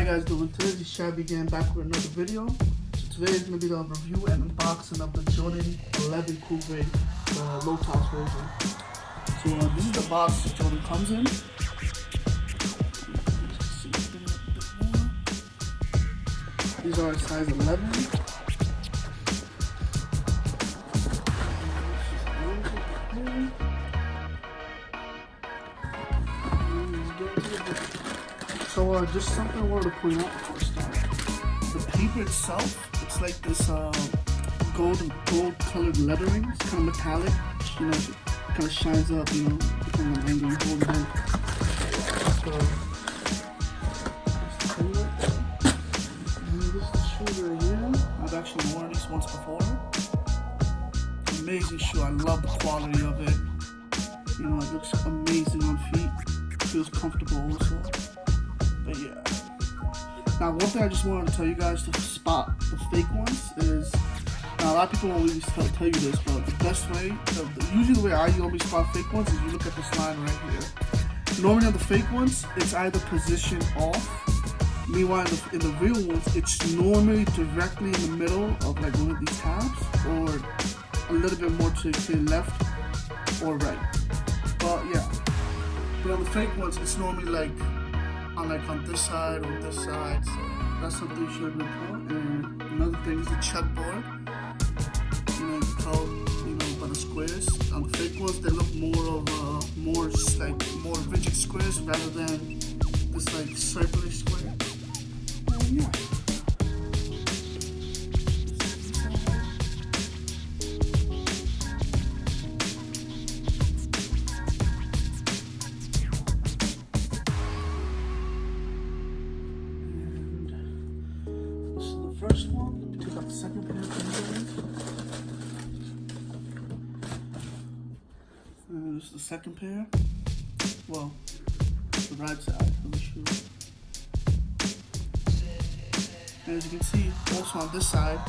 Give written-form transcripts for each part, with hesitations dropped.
you guys doing? Today is Shabby again, back with another video. So today is going to be the review and unboxing of the Jordan 11 Cool Grade, the low tops version. So this is the box that Jordan comes in. These are size 11. So just something I wanted to point out before I start. The paper itself, it's like this gold colored lettering. It's kind of metallic, you know, it kind of shines up, you know, depending on the angle you hold it in. So, and this is the shoe right here. I've actually worn these once before. Amazing shoe, I love the quality of it. You know, it looks amazing on feet. Feels comfortable also. But yeah. Now one thing I just wanted to tell you guys to spot the fake ones is, now a lot of people won't really tell you this, but the best way, usually the way I normally spot fake ones is you look at this line right here. Normally on the fake ones, it's either positioned off. Meanwhile, in the real ones, it's normally directly in the middle of like one of these tabs, or a little bit more to the left or right. But yeah. But on the fake ones, it's normally like on this side or this side, so that's something you should look for. And another thing is the checkboard. You know, you can tell, you know, by the squares. On the fake ones, they look more rigid squares rather than this like circular square. And yeah. First one, let me take out the second pair of Jordans. And this is the second pair. Well, the right side of the shoe. And as you can see, also on this side,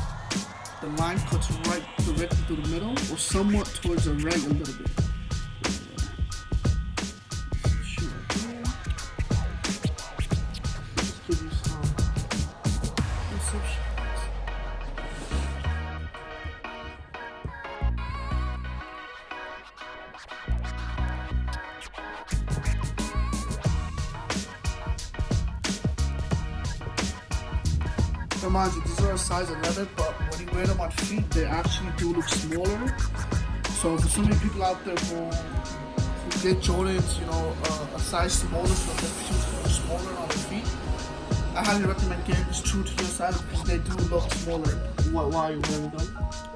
the line cuts right directly through the middle, or somewhat towards the right a little bit. Mind you, these are a size 11, but when you wear them on feet, they actually do look smaller. So for so many people out there who get Jordans, you know, a size smaller, so their shoes look smaller on their feet, I highly recommend getting this true to your size because they do look smaller while you're wearing them.